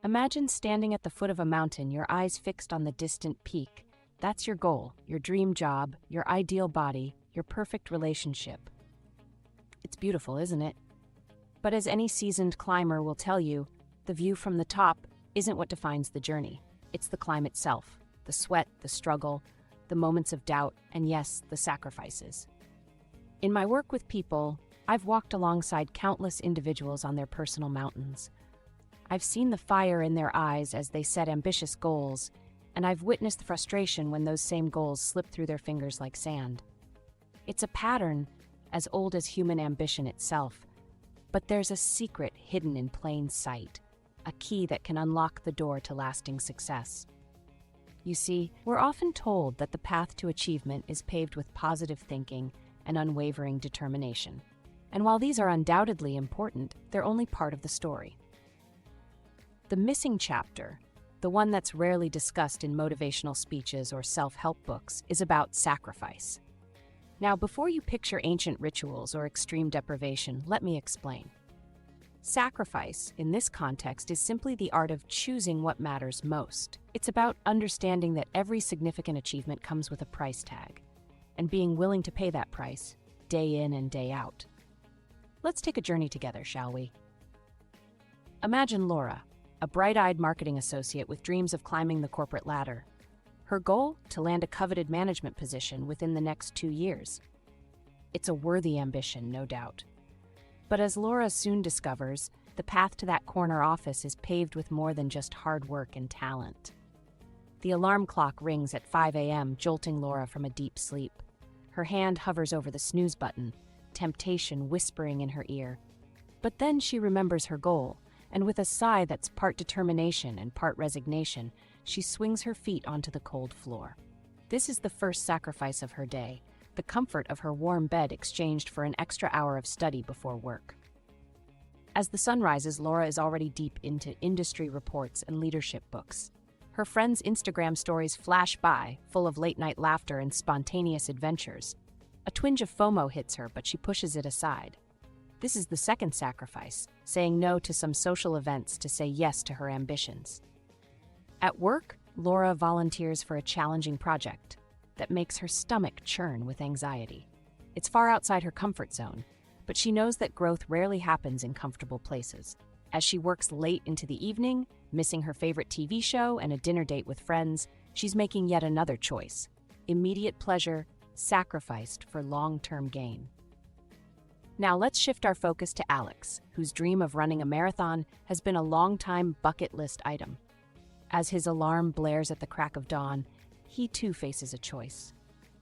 Imagine standing at the foot of a mountain, your eyes fixed on the distant peak. That's your goal, your dream job, your ideal body, your perfect relationship. It's beautiful, isn't it? But as any seasoned climber will tell you, the view from the top isn't what defines the journey. It's the climb itself, the sweat, the struggle, the moments of doubt, and yes, the sacrifices. In my work with people, I've walked alongside countless individuals on their personal mountains. I've seen the fire in their eyes as they set ambitious goals, and I've witnessed the frustration when those same goals slip through their fingers like sand. It's a pattern as old as human ambition itself, but there's a secret hidden in plain sight, a key that can unlock the door to lasting success. You see, we're often told that the path to achievement is paved with positive thinking and unwavering determination. And while these are undoubtedly important, they're only part of the story. The missing chapter, the one that's rarely discussed in motivational speeches or self-help books, is about sacrifice. Now, before you picture ancient rituals or extreme deprivation, let me explain. Sacrifice, in this context, is simply the art of choosing what matters most. It's about understanding that every significant achievement comes with a price tag, and being willing to pay that price, day in and day out. Let's take a journey together, shall we? Imagine Laura, a bright-eyed marketing associate with dreams of climbing the corporate ladder. Her goal? To land a coveted management position within the next 2 years. It's a worthy ambition, no doubt. But as Laura soon discovers, the path to that corner office is paved with more than just hard work and talent. The alarm clock rings at 5 a.m., jolting Laura from a deep sleep. Her hand hovers over the snooze button, temptation whispering in her ear. But then she remembers her goal, and with a sigh that's part determination and part resignation, she swings her feet onto the cold floor. This is the first sacrifice of her day, the comfort of her warm bed exchanged for an extra hour of study before work. As the sun rises, Laura is already deep into industry reports and leadership books. Her friends' Instagram stories flash by, full of late-night laughter and spontaneous adventures. A twinge of FOMO hits her, but she pushes it aside. This is the second sacrifice, saying no to some social events to say yes to her ambitions. At work, Laura volunteers for a challenging project that makes her stomach churn with anxiety. It's far outside her comfort zone, but she knows that growth rarely happens in comfortable places. As she works late into the evening, missing her favorite TV show and a dinner date with friends, she's making yet another choice: immediate pleasure sacrificed for long-term gain. Now let's shift our focus to Alex, whose dream of running a marathon has been a long-time bucket list item. As his alarm blares at the crack of dawn, he too faces a choice.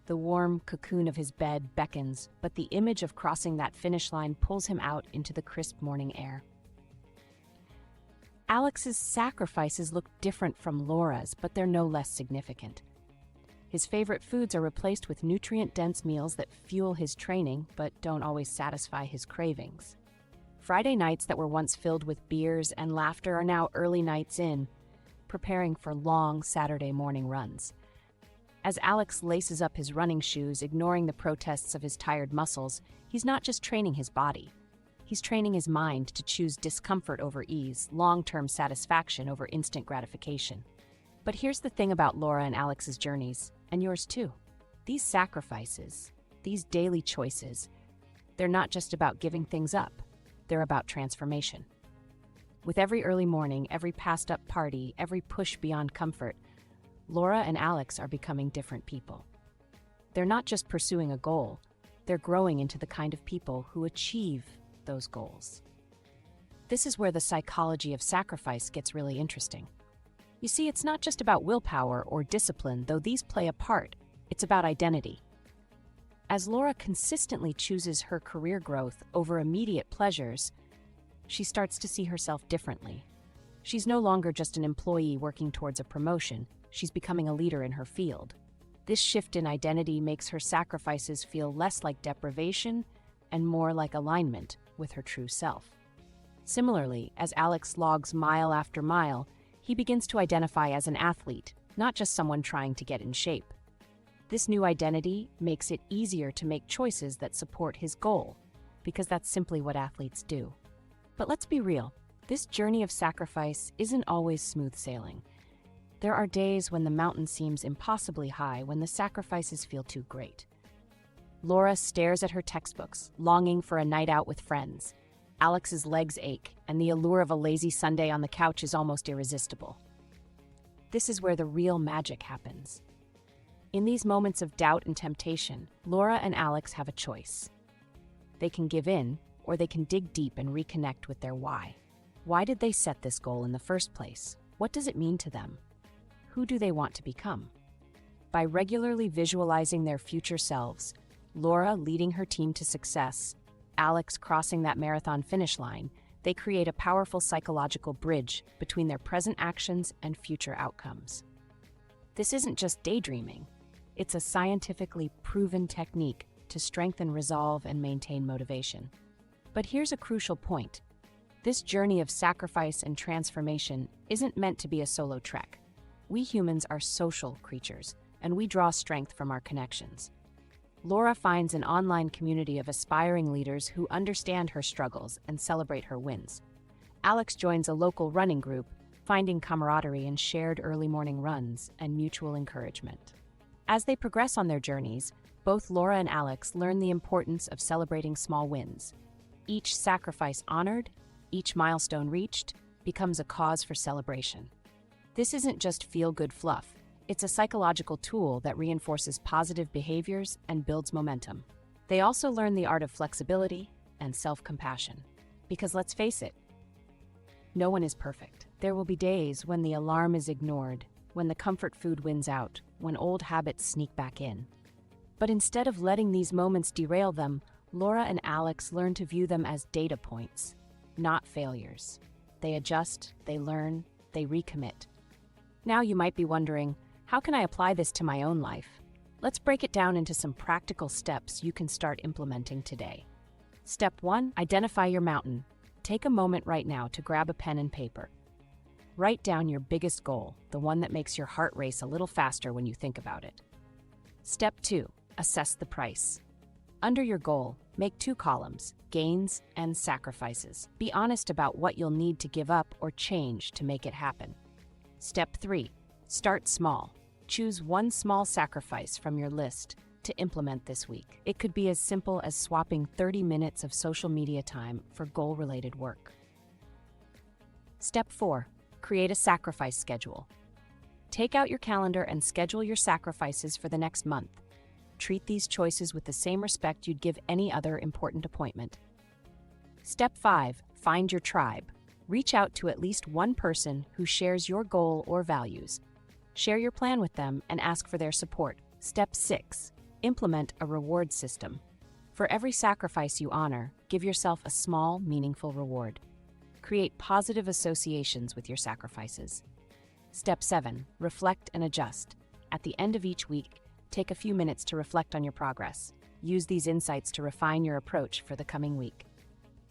The warm cocoon of his bed beckons, but the image of crossing that finish line pulls him out into the crisp morning air. Alex's sacrifices look different from Laura's, but they're no less significant. His favorite foods are replaced with nutrient-dense meals that fuel his training, but don't always satisfy his cravings. Friday nights that were once filled with beers and laughter are now early nights in, preparing for long Saturday morning runs. As Alex laces up his running shoes, ignoring the protests of his tired muscles, he's not just training his body. He's training his mind to choose discomfort over ease, long-term satisfaction over instant gratification. But here's the thing about Laura and Alex's journeys, and yours too. These sacrifices, these daily choices, they're not just about giving things up, they're about transformation. With every early morning, every passed-up party, every push beyond comfort, Laura and Alex are becoming different people. They're not just pursuing a goal, they're growing into the kind of people who achieve those goals. This is where the psychology of sacrifice gets really interesting. You see, it's not just about willpower or discipline, though these play a part. It's about identity. As Laura consistently chooses her career growth over immediate pleasures, she starts to see herself differently. She's no longer just an employee working towards a promotion. She's becoming a leader in her field. This shift in identity makes her sacrifices feel less like deprivation and more like alignment with her true self. Similarly, as Alex logs mile after mile, he begins to identify as an athlete, not just someone trying to get in shape. This new identity makes it easier to make choices that support his goal, because that's simply what athletes do. But let's be real, This journey of sacrifice isn't always smooth sailing. There are days when the mountain seems impossibly high, when the sacrifices feel too great. Laura stares at her textbooks, longing for a night out with friends. Alex's legs ache, and the allure of a lazy Sunday on the couch is almost irresistible. This is where the real magic happens. In these moments of doubt and temptation, Laura and Alex have a choice. They can give in, or they can dig deep and reconnect with their why. Why did they set this goal in the first place? What does it mean to them? Who do they want to become? By regularly visualizing their future selves, Laura leading her team to success, Alex crossing that marathon finish line, they create a powerful psychological bridge between their present actions and future outcomes. This isn't just daydreaming. It's a scientifically proven technique to strengthen resolve and maintain motivation. But here's a crucial point. This journey of sacrifice and transformation isn't meant to be a solo trek. We humans are social creatures, and we draw strength from our connections. Laura finds an online community of aspiring leaders who understand her struggles and celebrate her wins. Alex joins a local running group, finding camaraderie in shared early morning runs and mutual encouragement. As they progress on their journeys, both Laura and Alex learn the importance of celebrating small wins. Each sacrifice honored, each milestone reached, becomes a cause for celebration. This isn't just feel-good fluff. It's a psychological tool that reinforces positive behaviors and builds momentum. They also learn the art of flexibility and self-compassion. Because let's face it, no one is perfect. There will be days when the alarm is ignored, when the comfort food wins out, when old habits sneak back in. But instead of letting these moments derail them, Laura and Alex learn to view them as data points, not failures. They adjust, they learn, they recommit. Now you might be wondering, how can I apply this to my own life? Let's break it down into some practical steps you can start implementing today. Step 1, identify your mountain. Take a moment right now to grab a pen and paper. Write down your biggest goal, the one that makes your heart race a little faster when you think about it. Step 2, assess the price. Under your goal, make 2 columns, gains and sacrifices. Be honest about what you'll need to give up or change to make it happen. Step 3, start small. Choose one small sacrifice from your list to implement this week. It could be as simple as swapping 30 minutes of social media time for goal-related work. Step 4, create a sacrifice schedule. Take out your calendar and schedule your sacrifices for the next month. Treat these choices with the same respect you'd give any other important appointment. Step 5, find your tribe. Reach out to at least one person who shares your goal or values. Share your plan with them and ask for their support. Step 6, implement a reward system. For every sacrifice you honor, give yourself a small, meaningful reward. Create positive associations with your sacrifices. Step 7, reflect and adjust. At the end of each week, take a few minutes to reflect on your progress. Use these insights to refine your approach for the coming week.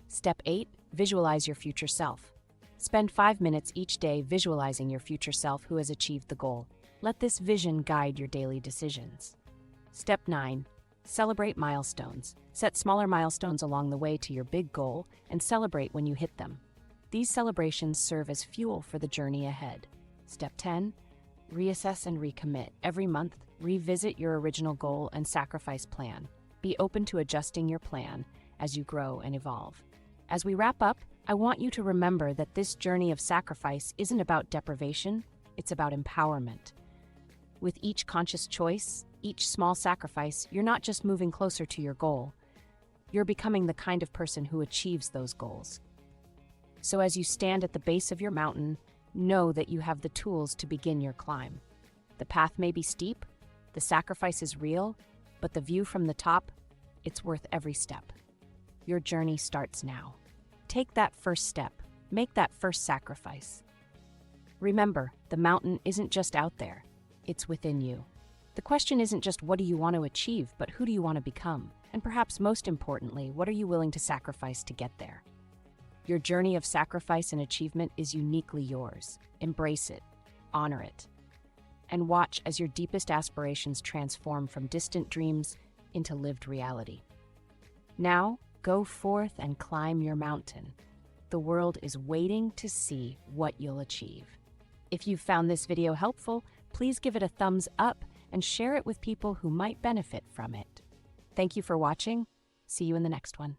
Step 8, visualize your future self. Spend 5 minutes each day visualizing your future self who has achieved the goal. Let this vision guide your daily decisions. Step 9, celebrate milestones. Set smaller milestones along the way to your big goal and celebrate when you hit them. These celebrations serve as fuel for the journey ahead. Step 10, reassess and recommit. Every month, revisit your original goal and sacrifice plan. Be open to adjusting your plan as you grow and evolve. As we wrap up, I want you to remember that this journey of sacrifice isn't about deprivation, it's about empowerment. With each conscious choice, each small sacrifice, you're not just moving closer to your goal, you're becoming the kind of person who achieves those goals. So as you stand at the base of your mountain, know that you have the tools to begin your climb. The path may be steep, the sacrifice is real, but the view from the top, it's worth every step. Your journey starts now. Take that first step. Make that first sacrifice. Remember, the mountain isn't just out there. It's within you. The question isn't just what do you want to achieve, but who do you want to become? And perhaps most importantly, what are you willing to sacrifice to get there? Your journey of sacrifice and achievement is uniquely yours. Embrace it. Honor it. And watch as your deepest aspirations transform from distant dreams into lived reality. Now, go forth and climb your mountain. The world is waiting to see what you'll achieve. If you've found this video helpful, please give it a thumbs up and share it with people who might benefit from it. Thank you for watching. See you in the next one.